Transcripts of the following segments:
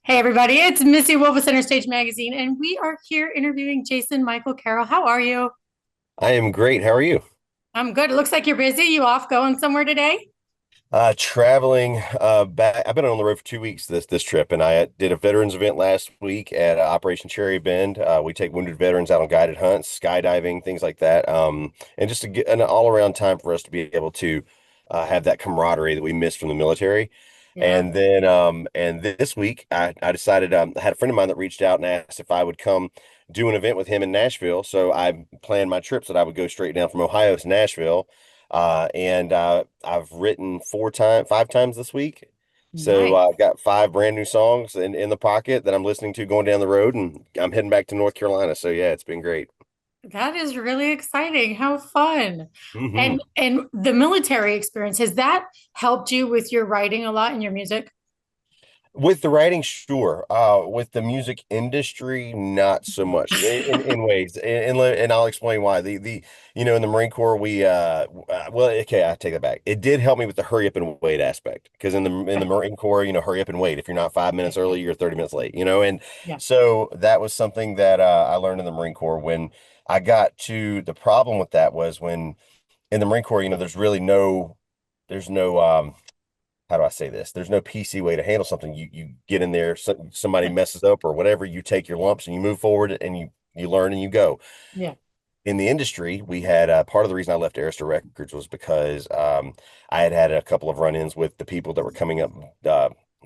Hey everybody, it's Missy Wolf with Center Stage Magazine, and we are here interviewing Jason Michael Carroll. How are you? I am great. How are you? I'm good. It looks like you're busy. You off going somewhere today? Traveling back. I've been on the road for 2 weeks this trip, and I did a veterans event last week at Operation Cherry Bend. We take wounded veterans out on guided hunts, skydiving, things like that. And just to get an all around time for us to be able to have that camaraderie that we missed from the military. Yeah. And this week I decided I had a friend of mine that reached out and asked if I would come do an event with him in Nashville. So I planned my trips that I would go straight down from Ohio to Nashville. And I've written 5 times this week. So Nice. I've got five brand new songs in the pocket that I'm listening to going down the road, and I'm heading back to North Carolina. So yeah, it's been great. That is really exciting. How fun. Hmm. And the military experience, has that helped you with your writing a lot in your music? With the writing, sure. With the music industry, not so much. In ways, and I'll explain why. In the Marine Corps, well, okay, I take that back. It did help me with the hurry up and wait aspect because in the Okay. Marine Corps, hurry up and wait. If you're not 5 minutes early, you're 30 minutes late. And Yeah. so that was something that I learned in the Marine Corps. When I got to the problem with that was when in the Marine Corps, there's no how do I say this? There's no PC way to handle something. You get in there, somebody messes up or whatever, you take your lumps and you move forward and you learn and you go. Yeah. In the industry, we had part of the reason I left Arista Records was because I had had a couple of run-ins with the people that were coming up.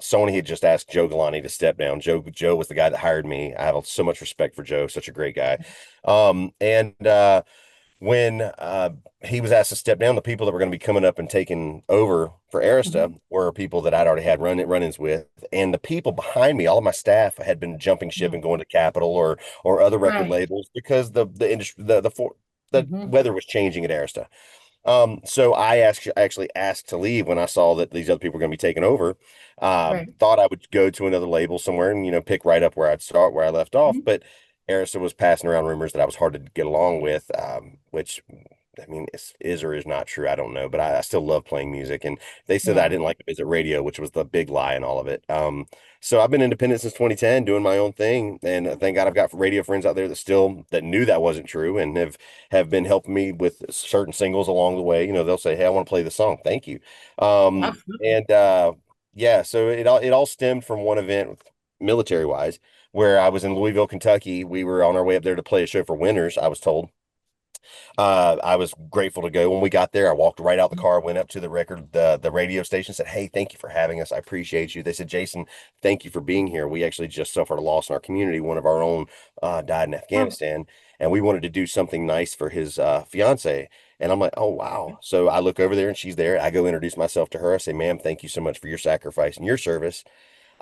Sony had just asked Joe Galante to step down. Joe was the guy that hired me. I have so much respect for Joe, such a great guy. And when he was asked to step down, the people that were going to be coming up and taking over for Mhm. Arista were people that I'd already had run-ins with, and the people behind me, all of my staff had been jumping ship Yeah. and going to Capitol or other record Right. labels because the industry the Hmm. weather was changing at Arista. So I actually asked to leave when I saw that these other people were going to be taking over. Right. Thought I would go to another label somewhere and pick right up where I'd start where I left off, Mhm. but Arista was passing around rumors that I was hard to get along with, which I mean is or is not true. I don't know, but I still love playing music, and they said that I Yeah. didn't like to visit radio, which was the big lie in all of it. So I've been independent since 2010, doing my own thing, and thank God I've got radio friends out there that knew that wasn't true and have been helping me with certain singles along the way. They'll say, "Hey, I want to play the song. Thank you." Absolutely. And Yeah, so it all stemmed from one event, military wise, where I was in Louisville, Kentucky. We were on our way up there to play a show for Winners, I was told. I was grateful to go. When we got there, I walked right out the car, went up to the radio station, said, "Hey, thank you for having us. I appreciate you." They said, "Jason, thank you for being here. We actually just suffered a loss in our community. One of our own died in Oh, Afghanistan, and we wanted to do something nice for his fiance." And I'm like, "Oh, wow." okay. So I look over there and she's there. I go introduce myself to her. I say, "Ma'am, thank you so much for your sacrifice and your service."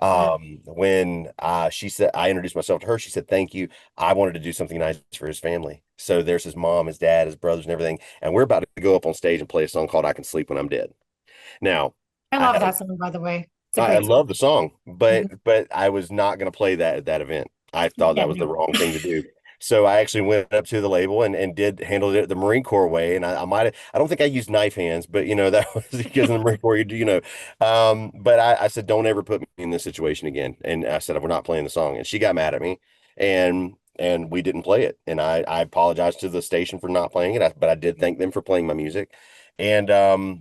Yeah. When she said, I introduced myself to her, she said, "Thank you. I wanted to do something nice for his family." So there's his mom, his dad, his brothers, and everything. And we're about to go up on stage and play a song called "I Can Sleep When I'm Dead." Now, I I love had a that song, by the way. It's a I great song. love the song, but Mhm. but I was not going to play that at that event. I thought Yeah, that was the no. wrong thing to do. So I actually went up to the label and did handle it the Marine Corps way. And I might have, I don't think I used knife hands, but that was because in the Marine Corps But I said, "Don't ever put me in this situation again." And I said, "We're not playing the song." And she got mad at me, and we didn't play it. And I apologized to the station for not playing it, but I did thank them for playing my music. And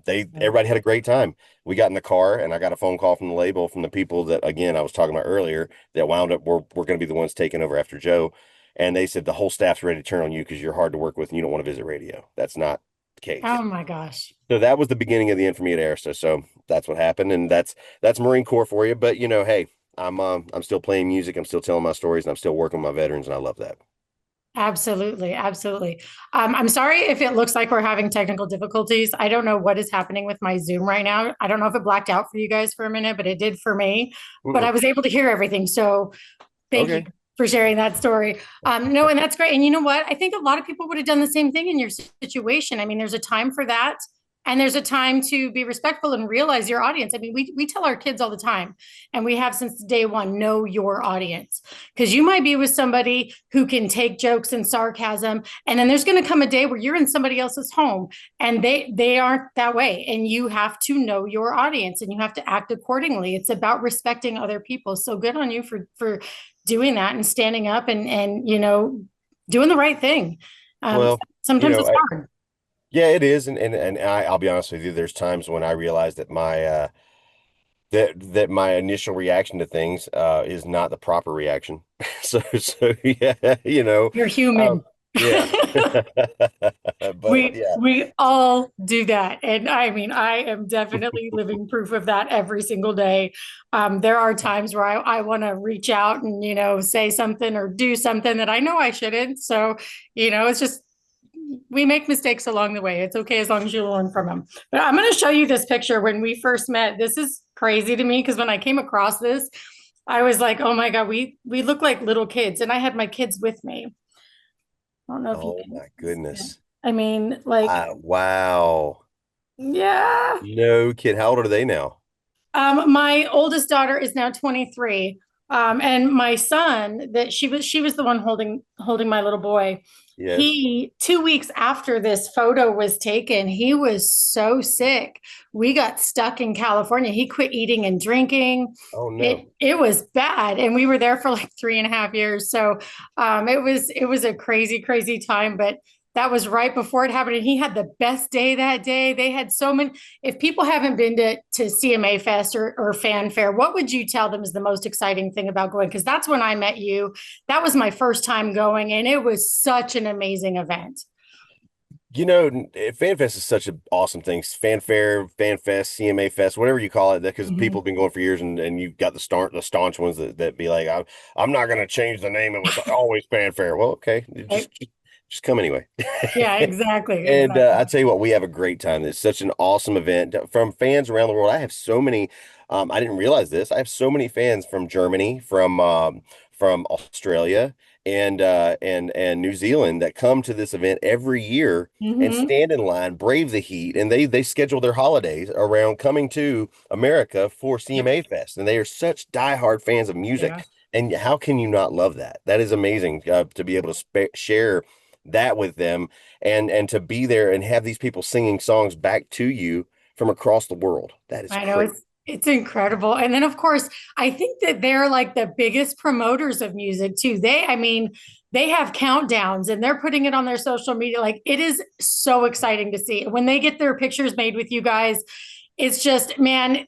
they Yeah. everybody had a great time. We got in the car and I got a phone call from the label from the people that again I was talking about earlier that wound up we're going to be the ones taking over after Joe. And they said the whole staff's ready to turn on you because you're hard to work with and you don't want to visit radio. That's not the Oh case. my gosh. So that was the beginning of the end for me at Arista. So that's what happened, and that's Marine Corps for you. But hey, I'm still playing music. I'm still telling my stories, and I'm still working with my veterans, and I love that. Absolutely. Absolutely. I'm sorry if it looks like we're having technical difficulties. I don't know what is happening with my Zoom right now. I don't know if it blacked out for you guys for a minute, but it did for me. But I Mm-mm. was able to hear everything. So thank you Okay. for sharing that story. No, and that's great. And you know what? I think a lot of people would have done the same thing in your situation. I mean, there's a time for that. And there's a time to be respectful and realize your audience. I mean, we tell our kids all the time, and we have since day one, know your audience. Because you might be with somebody who can take jokes and sarcasm, and then there's going to come a day where you're in somebody else's home and they aren't that way. And you have to know your audience and you have to act accordingly. It's about respecting other people. So good on you for doing that and standing up and doing the right thing. Um, Well, you sometimes know, it's hard. yeah, it is, and I'll be honest with you. There's times when I realize that my initial reaction to things is not the proper reaction. So yeah, You're um, human. yeah, but yeah, We all do that. And I mean, I am definitely living proof of that every single day. There are times where I want to reach out and, say something or do something that I know I shouldn't. So, it's just we make mistakes along the way. It's okay as long as you learn from them. But I'm going to show you this picture when we first met. This is crazy to me because when I came across this, I was like, "Oh my God, we look like little kids." And I had my kids with me. I don't know if you oh can my see it. goodness, I mean, like, wow, yeah. no kid. How old are they now? My oldest daughter is now 23. And my son, that she was the one holding my little boy. Yes. He 2 weeks after this photo was taken, he was so sick. We got stuck in California. He quit eating and drinking. Oh It no. it was bad, and we were there for like 3.5 years. So it was a crazy, crazy time. But that was right before it happened. And he had the best day that day. They had so many. If people haven't been to CMA Fest or Fanfare, what would you tell them is the most exciting thing about going? Because that's when I met you. That was my first time going, and it was such an amazing event. FanFest is such an awesome thing. Fanfare, FanFest, CMA Fest, whatever you call it, because people Mhm. have been going for years, and you've got the staunch ones that be like, I'm not going to change the name. It was always Fanfare. Well, okay, Right? just come anyway. Yeah, exactly, And exactly. I tell you what, we have a great time. It's such an awesome event from fans around the world. I have so many. I didn't realize this. I have so many fans from Germany, from Australia, and New Zealand that come to this event every year and Hmm. stand in line, brave the heat, and they schedule their holidays around coming to America for Yep. CMA Fest. And they are such diehard fans of Yeah. music. And how can you not love that? That is amazing to be able to share that with them and to be there and have these people singing songs back to you from across the world. That is I know crazy. it's incredible. And then of course, I think that they're like the biggest promoters of music too. I mean, they have countdowns and they're putting it on their social media. Like it is so exciting to see. When they get their pictures made with you guys, it's just, man,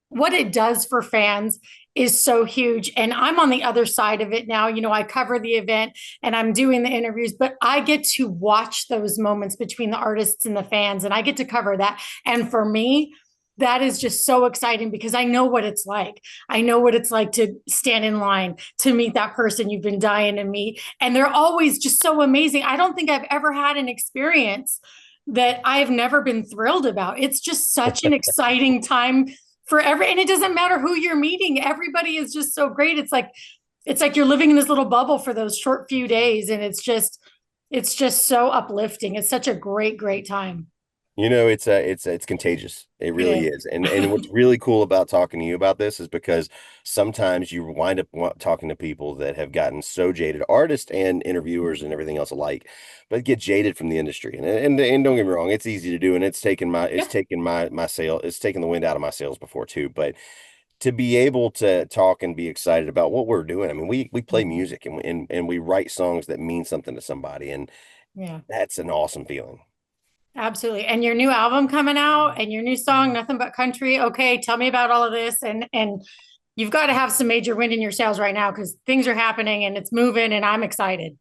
what it does for fans is so huge. And I'm on the other side of it now. I cover the event and I'm doing the interviews, but I get to watch those moments between the artists and the fans, and I get to cover that. And for me, that is just so exciting because I know what it's like. I know what it's like to stand in line to meet that person you've been dying to meet. And they're always just so amazing. I don't think I've ever had an experience that I've never been thrilled about. It's just such an exciting time and it doesn't matter who you're meeting. Everybody is just so great. It's like you're living in this little bubble for those short few days, and it's just so uplifting. It's such a great, great time. It's contagious. It It really is. is. And what's really cool about talking to you about this is because sometimes you wind up talking to people that have gotten so jaded, artists and interviewers and everything else alike, but get jaded from the industry. And don't get me wrong, it's easy to do, and it's Yeah. taken my sail, it's taken the wind out of my sails before too. But to be able to talk and be excited about what we're doing, I mean, we play Mhm. music and we write songs that mean something to somebody, and Yeah, that's an awesome feeling. absolutely. And your new album coming out and your new song, Nothing But Country. Okay, tell me about all of this. And you've got to have some major wind in your sails right now because things are happening and it's moving and I'm excited.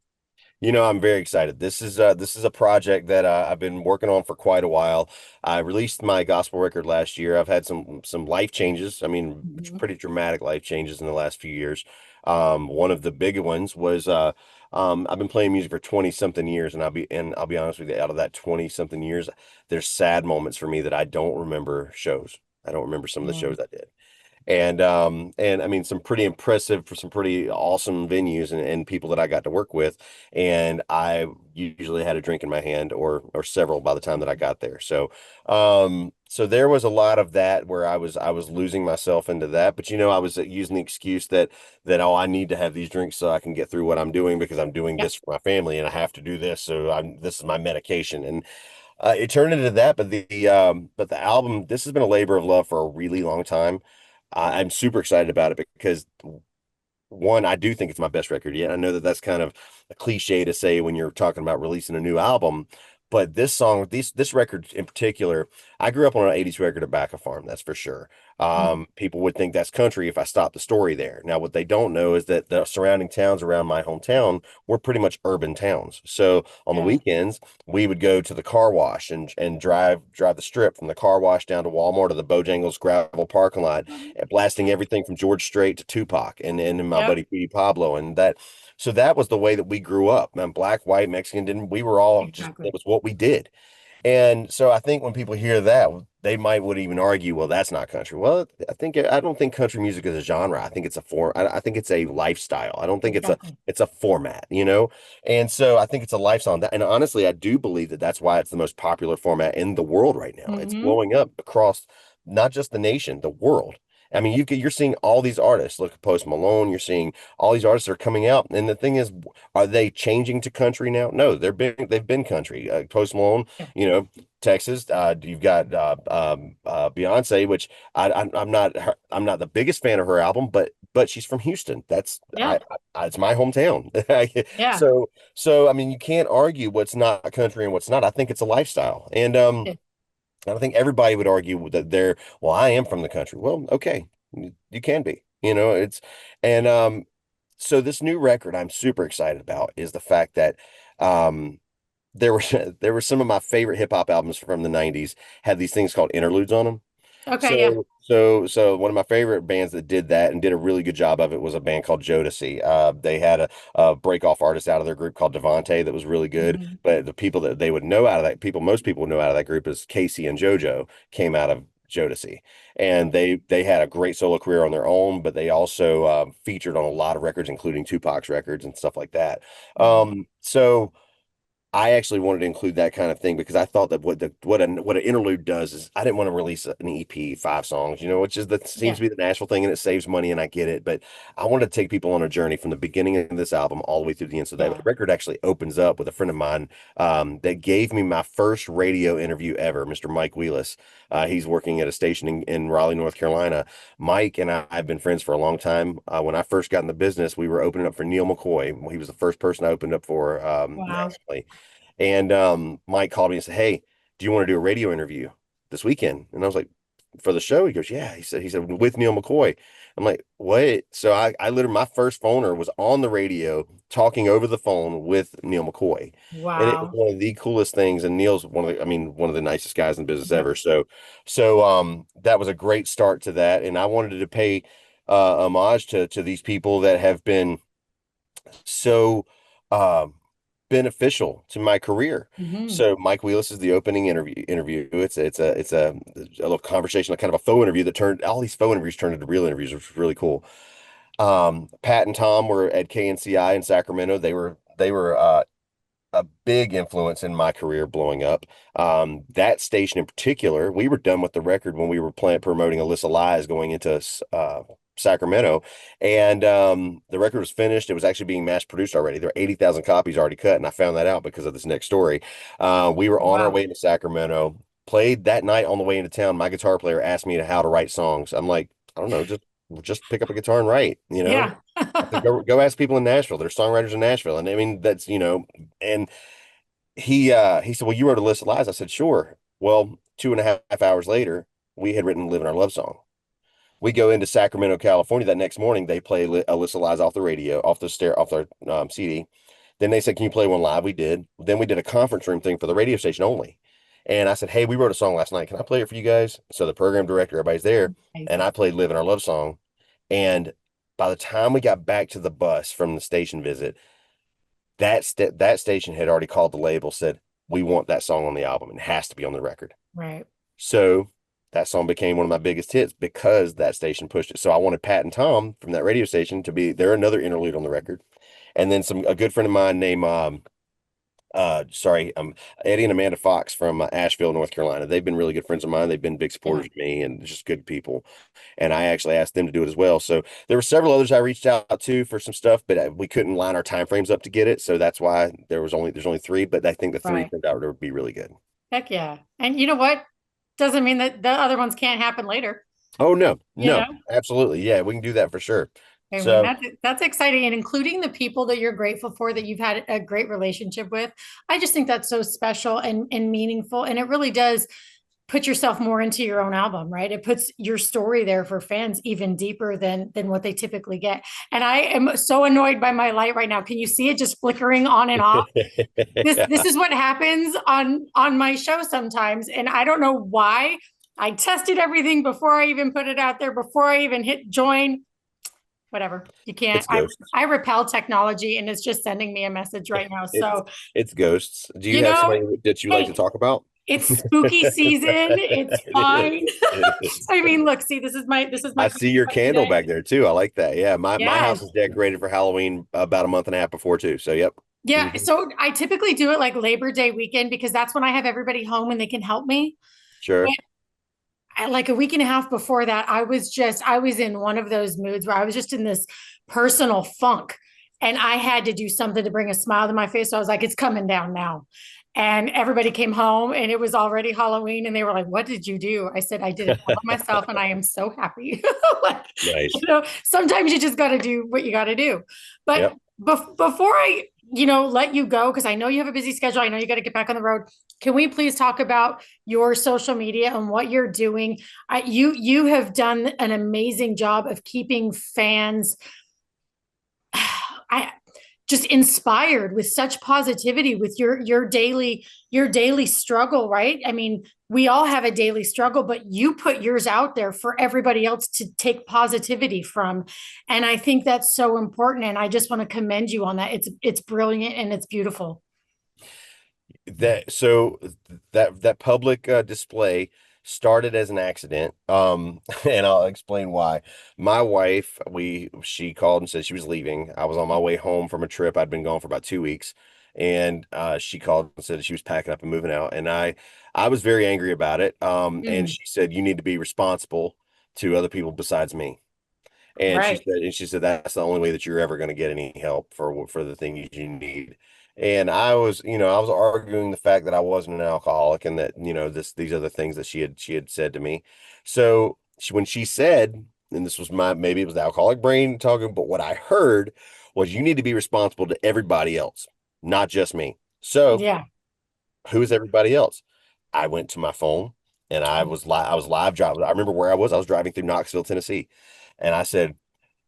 I'm very excited. This is a project that I've been working on for quite a while. I released my gospel record last year. I've had some life changes. I mean, Mhm. pretty dramatic life changes in the last few years. One of the big ones was I've been playing music for 20 something years, and I'll be honest with you, out of that 20 something years, there's sad moments for me that I don't remember shows. I don't remember some of the Yeah. shows I did. And I mean some pretty impressive for some pretty awesome venues and people that I got to work with. And I usually had a drink in my hand or several by the time that I got there. So there was a lot of that where I was losing myself into that. But I was using the excuse that oh, I need to have these drinks so I can get through what I'm doing because I'm doing Yeah. this for my family and I have to do this. So this is my medication. And it turned into that, but the album, this has been a labor of love for a really long time. I'm super excited about it because one, I do think it's my best record yet. I know that that's kind of a cliche to say when you're talking about releasing a new album, but this record in particular, I grew up on an 80s record at Back a Farm, that's for sure. Mhm. People would think that's country if I stopped the story there. Now, what they don't know is that the surrounding towns around my hometown were pretty much urban towns. So on the Yeah. weekends, we would go to the car wash and drive the strip from the car wash down to Walmart to the Bojangles gravel parking lot, blasting everything from George Strait to Tupac and my Yep. buddy Petey Pablo. So that was the way that we grew up. Man, black, white, Mexican, didn't we were all just Exactly. it was what we did. And so I think when people hear that, they might would even argue, well, that's not country. Well, I don't think country music is a genre. I think it's a form. I think it's a lifestyle. I don't think Exactly. it's a format. And so I think it's a lifestyle. And honestly, I do believe that that's why it's the most popular format in the world right now. It's Hmm. blowing up across not just the nation, the world. I mean, you're seeing all these artists. Look at Post Malone. You're seeing all these artists that are coming out. And the thing is, are they changing to country now? No, they've been country. Post Malone, Yeah. you know, Texas. You've got Beyonce, which I'm not the biggest fan of her album, but she's from Houston. Yeah. It's my hometown. Yeah. So I mean, you can't argue what's not country and what's not. I think it's a lifestyle, Yeah. and I think everybody would argue that well, I am from the country. Well, okay, you can be. And so this new record I'm super excited about is the fact that um there were there were some of my favorite hip hop albums from the 90s had these things called interludes on them. Okay. Yeah. So one of my favorite bands that did that and did a really good job of it was a band called Jodeci. They had a break off artist out of their group called Devante that was really good. Hmm. But the people that they would know out of that people, most people would know out of that group is Casey and JoJo came out of Jodeci, and they had a great solo career on their own, but they also featured on a lot of records, including Tupac's records and stuff like that. Right. So. I actually wanted to include that kind of thing because I thought that what an interlude does is I didn't want to release an EP, 5 songs, which is that seems Yeah. to be the natural thing and it saves money and I get it, but I wanted to take people on a journey from the beginning of this album all the way through the end. So that Yeah. record actually opens up with a friend of mine that gave me my first radio interview ever, Mr. Mike Wheelis. He's working at a station in Raleigh, North Carolina. Mike and I have been friends for a long time. When I first got in the business, we were opening up for Neil McCoy. He was the first person I opened up for Wow. nationally. And Mike called me and said, "Hey, do you want to do a radio interview this weekend?" And I was like, "For the show?" He goes, "Yeah." He said with Neil McCoy. I'm like, "What?" So I literally my first phoner was on the radio talking over the phone with Neil McCoy. And it was Wow. one of the coolest things. And Neil's one of the nicest guys in business Yep. ever. So that was a great start to that. And I wanted to pay homage to these people that have been so um beneficial to my career. Hmm. So Mike Wheelis is the opening interview. It's a little conversation, like kind of a faux interview that turned all these faux interviews turned into real interviews, which was really cool. Pat and Tom were at KNCI in Sacramento. They were a big influence in my career blowing up. That station in particular, we were done with the record when we were promoting Alyssa Lies going into Sacramento, and the record was finished. It was actually being mass produced already. There were 80,000 copies already cut, and I found that out because of this next story. We were on our Wow. way to Sacramento. Played that night on the way into town. My guitar player asked me how to write songs. I'm like, I don't know, just pick up a guitar and write. Yeah. I said, go ask people in Nashville. There's songwriters in Nashville. And I mean, and he said, "Well, you wrote a list of lies." I said, "Sure." Well, 2.5 hours later, we had written Living Our Love Song. We go into Sacramento, California that next morning. They play Alyssa Lies off the radio, off their CD. Then they said, "Can you play one live?" We did. Then we did a conference room thing for the radio station only. And I said, "Hey, we wrote a song last night. Can I play it for you guys?" So the program director, everybody's there, and Amazing. I played Living Our Love Song. And by the time we got back to the bus from the station visit, that station had already called the label, said, "We want that song on the album and it has to be on the record." Right. So that song became one of my biggest hits because that station pushed it. So I wanted Pat and Tom from that radio station to be, they're another interlude on the record. And then a good friend of mine named sorry, Eddie and Amanda Fox from Asheville, North Carolina. They've been really good friends of mine. They've been big Yeah. supporters of me and just good people. And I actually asked them to do it as well. So there were several others I reached out to for some stuff, but we couldn't line our time frames up to get it. So that's why there's only three, but I think the three Right. turned out to be really good. Heck yeah. And you know what? Doesn't mean that the other ones can't happen later, Oh no, you no, know? absolutely. Yeah, we can do that for sure. I mean, So that's exciting. And including the people that you're grateful for that you've had a great relationship with. I just think that's so special and meaningful. And it really does put yourself more into your own album, right? It puts your story there for fans even deeper than what they typically get. And I am so annoyed by my light right now. Can you see it just flickering on and off? This is what happens on my show sometimes, and I don't know why. I tested everything before I even put it out there, before I even hit join. Whatever. You can't. it's I ghosts. I repel technology, and it's just sending me a message right now. It's So, it's ghosts. Do you you have know, somebody that you like to hey, talk about? it's spooky season. It's It is. fine. It is. I mean, look, see, this is I my see your candle today. back there too. I like that. Yeah, my Yeah. house is decorated for Halloween about a month and a half before too. So yep. Yeah. Hmm. So I typically do it like Labor Day weekend because that's when I have everybody home and they can help me. Sure. Like a week and a half before that, I was in one of those moods where I was just in this personal funk and I had to do something to bring a smile to my face. So I was like, it's coming down now. And everybody came home and it was already Halloween and they were like, what did you do? I said, I did it all by myself and I am so happy. Like, Nice. sometimes you just got to do what you got to do. But Yep. before I, let you go, because I know you have a busy schedule. I know you got to get back on the road. Can we please talk about your social media and what you're doing? You have done an amazing job of keeping fans I just inspired with such positivity with your daily struggle, right? I mean, we all have a daily struggle, but you put yours out there for everybody else to take positivity from. And I think that's so important. And I just want to commend you on that. It's brilliant and it's beautiful. That so that public display started as an accident. And I'll explain why. My wife, she called and said she was leaving. I was on my way home from a trip. I'd been gone for about 2 weeks, and she called and said she was packing up and moving out. And I was very angry about it. And Mm, she said you need to be responsible to other people besides me. right. And she said that's the only way that you're ever going to get any help for the things you need. And I was, I was arguing the fact that I wasn't an alcoholic and that, these other things that she had said to me. So when she said, and this was maybe it was the alcoholic brain talking, but what I heard was you need to be responsible to everybody else, not just me. So Yeah. who is everybody else? I went to my phone and I was live driving. I remember where I was. I was driving through Knoxville, Tennessee. And I said,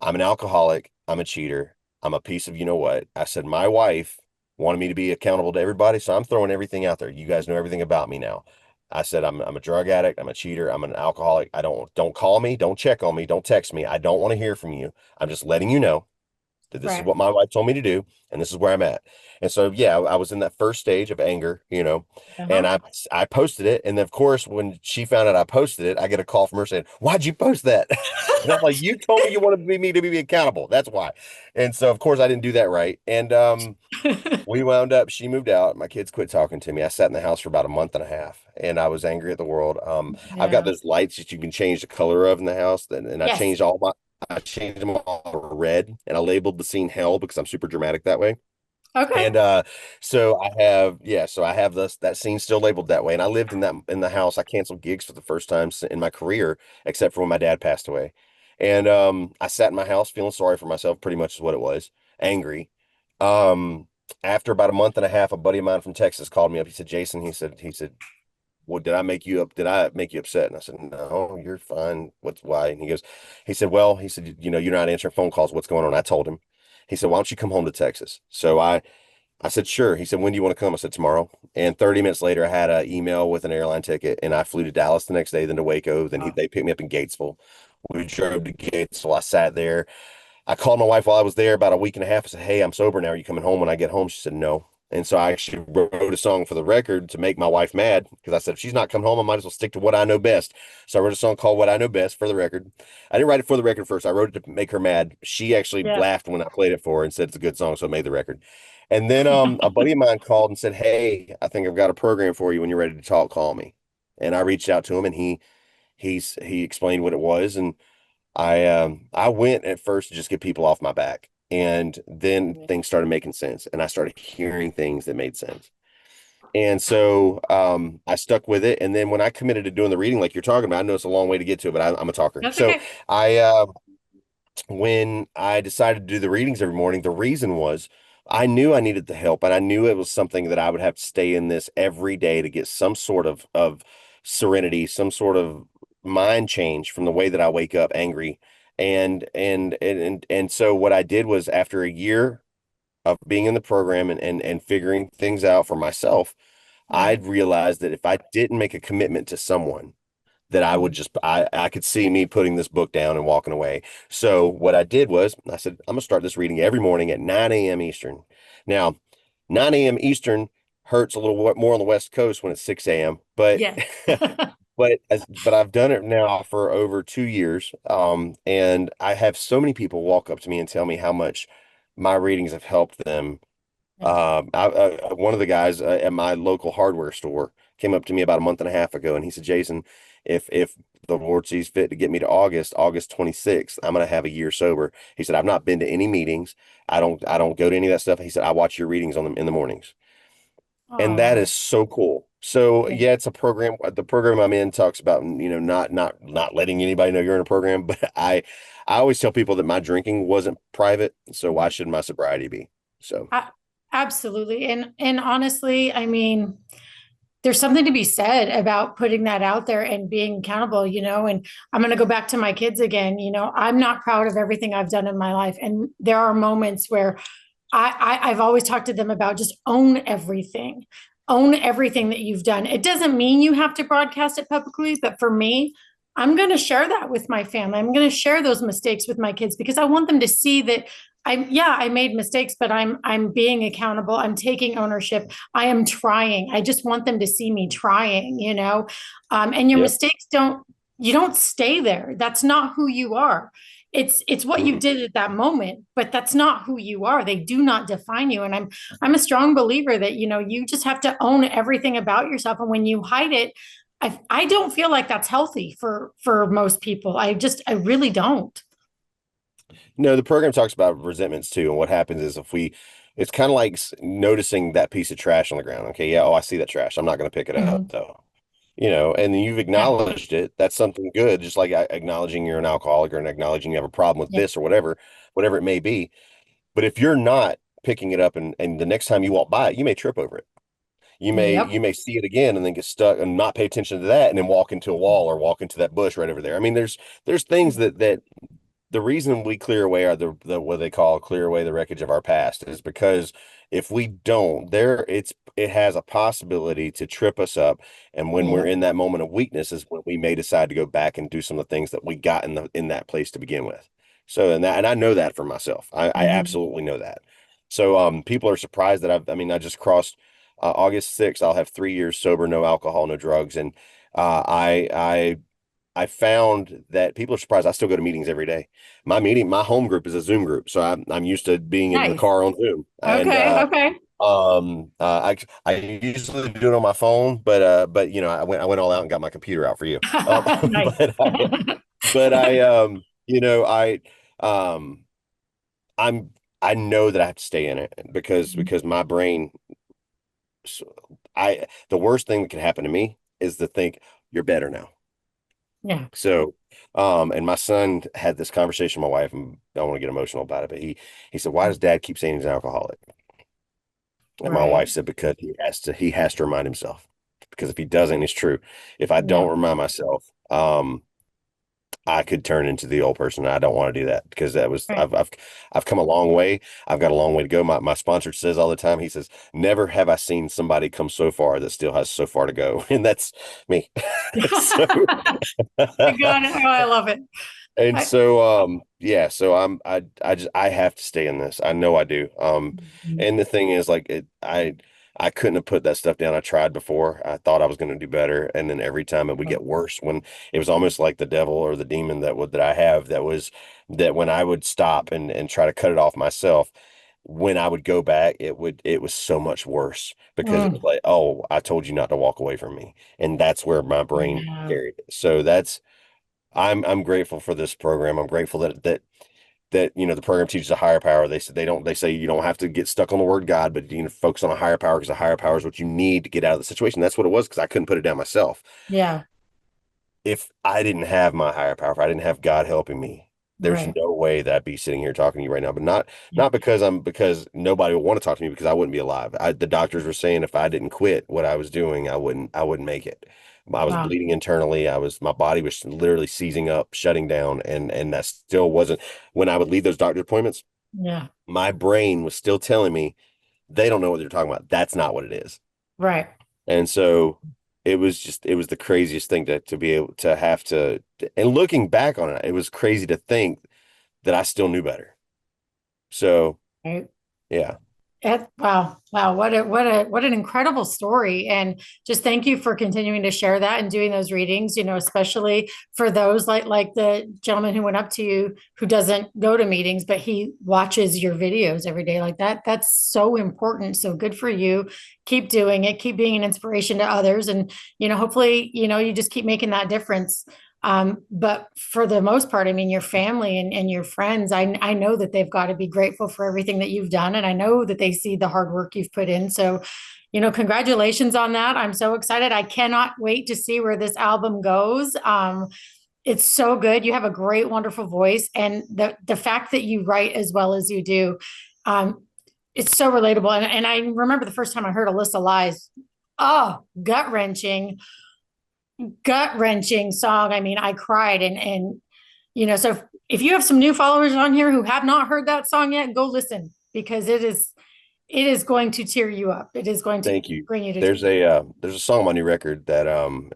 I'm an alcoholic. I'm a cheater. I'm a piece of you know what. I said, my wife wanted me to be accountable to everybody. So I'm throwing everything out there. You guys know everything about me now. I said, I'm a drug addict. I'm a cheater. I'm an alcoholic. Don't call me. Don't check on me. Don't text me. I don't want to hear from you. I'm just letting you know that this is Right. what my wife told me to do, and this is where I'm at. And so, yeah, I was in that first stage of anger, and Uh-huh. I posted it. And of course, when she found out I posted it, I get a call from her saying, "Why'd you post that?" And I'm like, "You told me you wanted me to be accountable. That's why." And so, of course, I didn't do that right. And we wound up. She moved out. My kids quit talking to me. I sat in the house for about a month and a half, and I was angry at the world. I've got Yeah. those lights that you can change the color of in the house, and Yes. I changed them all to red and I labeled the scene hell because I'm super dramatic that way. Okay. And so I have that scene still labeled that way. And I lived in the house. I canceled gigs for the first time in my career, except for when my dad passed away. And I sat in my house feeling sorry for myself, pretty much is what it was, angry. Um, After about a month and a half, a buddy of mine from Texas called me up. He said, Jason, he said, well, did I make you up? Did I make you upset? And I said, no, you're fine. What's why? And he said, well, he said, you're not answering phone calls. What's going on? I told him. He said, why don't you come home to Texas? So I said, sure. He said, when do you want to come? I said, tomorrow. And 30 minutes later, I had an email with an airline ticket and I flew to Dallas the next day, then to Waco. They picked me up in Gatesville. We drove to Gatesville. I sat there. I called my wife while I was there about a week and a half. I said, hey, I'm sober now. Are you coming home when I get home? She said, no. And so I actually wrote a song for the record to make my wife mad because I said, if she's not coming home, I might as well stick to what I know best. So I wrote a song called What I Know Best for the record. I didn't write it for the record first. I wrote it to make her mad. She actually Yeah. laughed when I played it for her and said it's a good song, so I made the record. And then a buddy of mine called and said, "Hey, I think I've got a program for you. When you're ready to talk, call me." And I reached out to him and he explained what it was. And I went at first to just get people off my back. And then Yeah. things started making sense. And I started hearing things that made sense. And so I stuck with it. And then when I committed to doing the reading, like you're talking about, I know it's a long way to get to it, but I'm a talker. That's So okay. I when I decided to do the readings every morning, the reason was I knew I needed the help, and I knew it was something that I would have to stay in this every day to get some sort of serenity, some sort of mind change from the way that I wake up angry. And so what I did was after a year of being in the program and figuring things out for myself, I Yeah. realized that if I didn't make a commitment to someone, that I would Mhm. just I could see me putting this book down and walking away. So what I did was I said, I'm gonna start this reading every morning at 9 a.m. Eastern. Now, 9 a.m. Eastern hurts a little more on the West Coast when it's 6 a.m. But Yes. but I've done it now for over 2 years. And I have so many people walk up to me and tell me how much my readings have helped them. Yeah. One of the guys at my local hardware store came up to me about a month and a half ago, and he said, "Jason, if the Lord sees fit to get me to August 26th, I'm gonna have a year sober." He said, "I've not been to any meetings. I don't go to any of that stuff." He said, "I watch your readings on them in the mornings." And that is Oh, so cool. So yeah. yeah, it's a program. The program I'm in talks about, not letting anybody know you're in a program, but I always tell people that my drinking wasn't private, so why Mhm. should my sobriety be? So. A- Absolutely. And honestly, I mean, there's something to be said about putting that out there and being accountable, and I'm going to go back to my kids again. I'm not proud of everything I've done in my life. And there are moments where I've always talked to them about just own everything that you've done. It doesn't mean you have to broadcast it publicly, but for me, I'm going to share that with my family. I'm going to share those mistakes with my kids because I want them to see that I made mistakes, but I'm being accountable. I'm taking ownership. I am trying. I just want them to see me trying. And your Yep. mistakes you don't stay there. That's not who you are. It's what you Mm-mm. did at that moment, but that's not who you are. They do not define you. And I'm a strong believer that you just have to own everything about yourself. And when you hide it, I don't feel like that's healthy for most people. I really don't. No, the program talks about resentments too, and what happens is it's kind of like noticing that piece of trash on the ground. Okay, yeah, oh, I see that trash. I'm not going to pick it up Mhm. though. And you've Yeah, acknowledged it. That's something good, just like acknowledging you're an alcoholic or acknowledging you have a problem with yeah, this or whatever it may be. But if you're not picking it up and the next time you walk by it, you may trip over it. You may yep. you may see it again and then get stuck and not pay attention to that and then walk into a wall or walk into that bush right over there. I mean, there's things that the reason we clear away are the what they call clear away the wreckage of our past is because if we don't, it has a possibility to trip us up. And when we're Yep. in that moment of weakness is when we may decide to go back and do some of the things that we got in that place to begin with. So and I know that for myself. I Mhm. absolutely know that. So people are surprised that I just crossed August 6th. I'll have 3 years sober, no alcohol, no drugs. And I found that people are surprised. I still go to meetings every day. My home group is a Zoom group, so I'm used to being in the Nice. car on Zoom. And Okay. Okay. I usually do it on my phone, but I went all out and got my computer out for you. Nice. But but um I'm I know that I have to stay in it because my brain so I the worst thing that can happen to me is to think you're better now. Yeah. So, and my son had this conversation with my wife, and I don't want to get emotional about it, but he said, "Why does Dad keep saying he's an alcoholic?" And my Right. wife said, "Because he has to remind himself. Because if he doesn't, it's true. If I don't Yeah. remind myself, I could turn into the old person. I don't want to do that because that was Right. I've come a long way. I've got a long way to go. My sponsor says all the time, he says, "Never have I seen somebody come so far that still has so far to go." And that's me. So I got it. Oh, I love it. And I, so yeah, so I have to stay in this. I know I do. And the thing is like I couldn't have put that stuff down. I tried before. I thought I was going to do better, and then every time it would get worse when it was almost like the devil or the demon that I have that when I would stop and try to cut it off myself, when I would go back, it was so much worse because it was mm, like, oh, I told you not to walk away from me. And that's where my brain yeah, carried it. So that's I'm grateful for this program. I'm grateful that the program teaches a higher power. They say you don't have to get stuck on the word God, but focus on a higher power because a higher power is what you need to get out of the situation. That's what it was because I couldn't put it down myself. yeah, If I didn't have my higher power, if I didn't have God helping me, there's right. no way that I'd be sitting here talking to you right now. But Yeah. not because nobody would want to talk to me because I wouldn't be alive. The doctors were saying if I didn't quit what I was doing, I wouldn't make it. I was Wow. bleeding internally. My body was literally seizing up, shutting down, and that still wasn't when I would leave those doctor appointments. Yeah. My brain was still telling me they don't know what they're talking about. That's not what it is. Right. And so it was the craziest thing to be able to have to, and looking back on it, it was crazy to think that I still knew better. So Right. yeah, Wow. Wow. What an incredible story. And just thank you for continuing to share that and doing those readings, especially for those like the gentleman who went up to you who doesn't go to meetings, but he watches your videos every day like that. That's so important. So good for you. Keep doing it. Keep being an inspiration to others. And, hopefully, you just keep making that difference. But for the most part, I mean, your family and your friends, I know that they've got to be grateful for everything that you've done. And I know that they see the hard work you've put in. So, congratulations on that. I'm so excited. I cannot wait to see where this album goes. It's so good. You have a great, wonderful voice. And the fact that you write as well as you do, um, it's so relatable. And I remember the first time I heard Alyssa Lies, oh, gut wrenching song. I mean, I cried so if you have some new followers on here who have not heard that song yet, go listen because it is going to tear you up. It is going to thank you. bring you to tears. There's a song on my new record that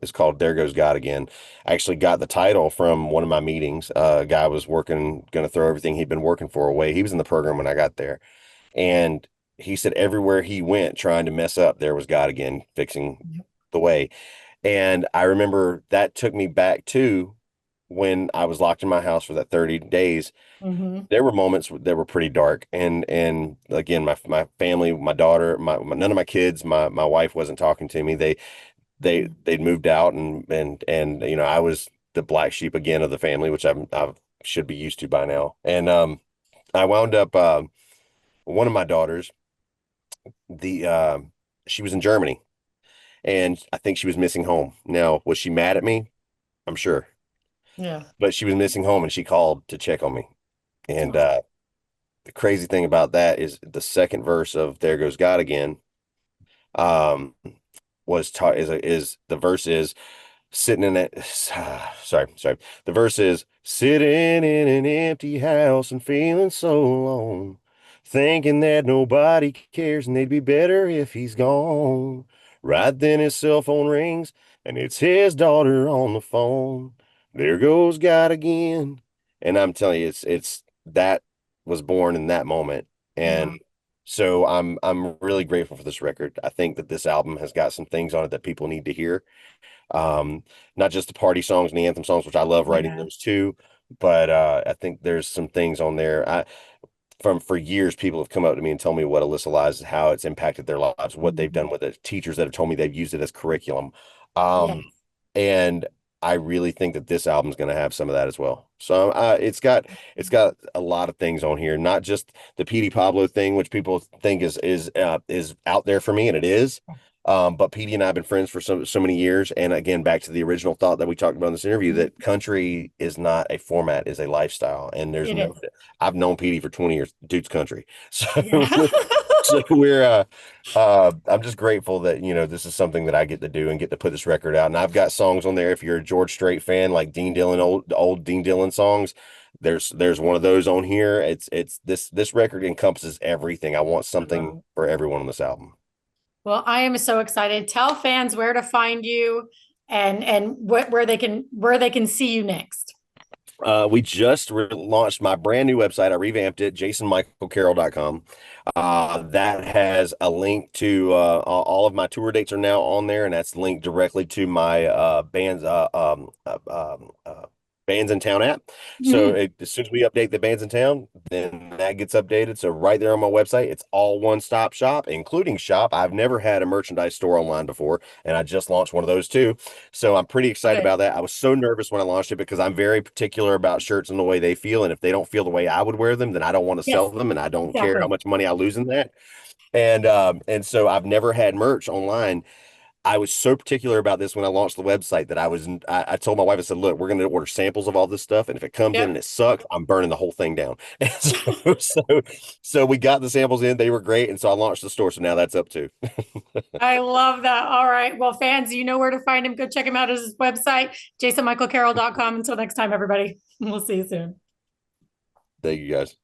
is called "There Goes God Again." I actually got the title from one of my meetings. A guy was going to throw everything he'd been working for away. He was in the program when I got there, and he said everywhere he went trying to mess up, there was God again fixing the way. And I remember that took me back to when I was locked in my house for that 30 days. Mm-hmm. There were moments that were pretty dark. And again, my family, my daughter, none of my kids, my wife wasn't talking to me. They'd moved out and I was the black sheep again of the family, which I should be used to by now. And I wound up one of my daughters, the she was in Germany and I think she was missing home. Now, was she mad at me? I'm sure. Yeah. But she was missing home and she called to check on me. And Oh, the crazy thing about that is the second verse of There Goes God Again um was taught is the verse is sitting in it. Sorry. The verse is sitting in an empty house and feeling so alone, thinking that nobody cares and they'd be better if he's gone. Right then his cell phone rings and it's his daughter on the phone. There goes God again. And I'm telling you, it's that was born in that moment. wow. And so I'm really grateful for this record. I think that this album has got some things on it that people need to hear. Um, Not just the party songs and the anthem songs, which I love writing Yeah. those too, but I think there's some things on there. From for years, people have come up to me and tell me what Alyssa Lies, how it's impacted their lives, what they've Mhm. done with it, teachers that have told me they've used it as curriculum. Yeah. And I really think that this album's going to have some of that as well. So it's got a lot of things on here, not just the Petey Pablo thing, which people think is out there for me, and it is. But Petey and I have been friends for so many years, and again, back to the original thought that we talked about in this interview, Mhm. that country is not a format, is a lifestyle, and there's It no. is. I've known Petey for 20 years, dude's country, so Yeah. so I'm just grateful that, this is something that I get to do and get to put this record out. And I've got songs on there. If you're a George Strait fan, like Dean Dillon, old Dean Dillon songs, there's one of those on here. It's this record encompasses everything. I want I love something it. for everyone on this album. Well, I am so excited. Tell fans where to find you and where they can see you next. We just launched my brand new website. I revamped it, jasonmichaelcarroll.com. That has a link to all of my tour dates are now on there, and that's linked directly to my bands in town app. So Mhm. as soon as we update the bands in town, then that gets updated. So right there on my website, it's all one-stop shop, including shop. I've never had a merchandise store online before, and I just launched one of those too. So I'm pretty Love excited it. about that. I was so nervous when I launched it because I'm very particular about shirts and the way they feel. And if they don't feel the way I would wear them, then I don't want to sell Yes, them, and I don't care how exactly. much money I lose in that. And so I've never had merch online. I was so particular about this when I launched the website that I told my wife, I said, look, we're going to order samples of all this stuff. And if it comes in and Yep. it sucks, I'm burning the whole thing down. And so we got the samples in, they were great. And so I launched the store. So now that's up too. I love that. All right. Well, fans, you know where to find him. Go check him out at his website, jasonmichaelcarroll.com. Until next time, everybody. We'll see you soon. Thank you guys.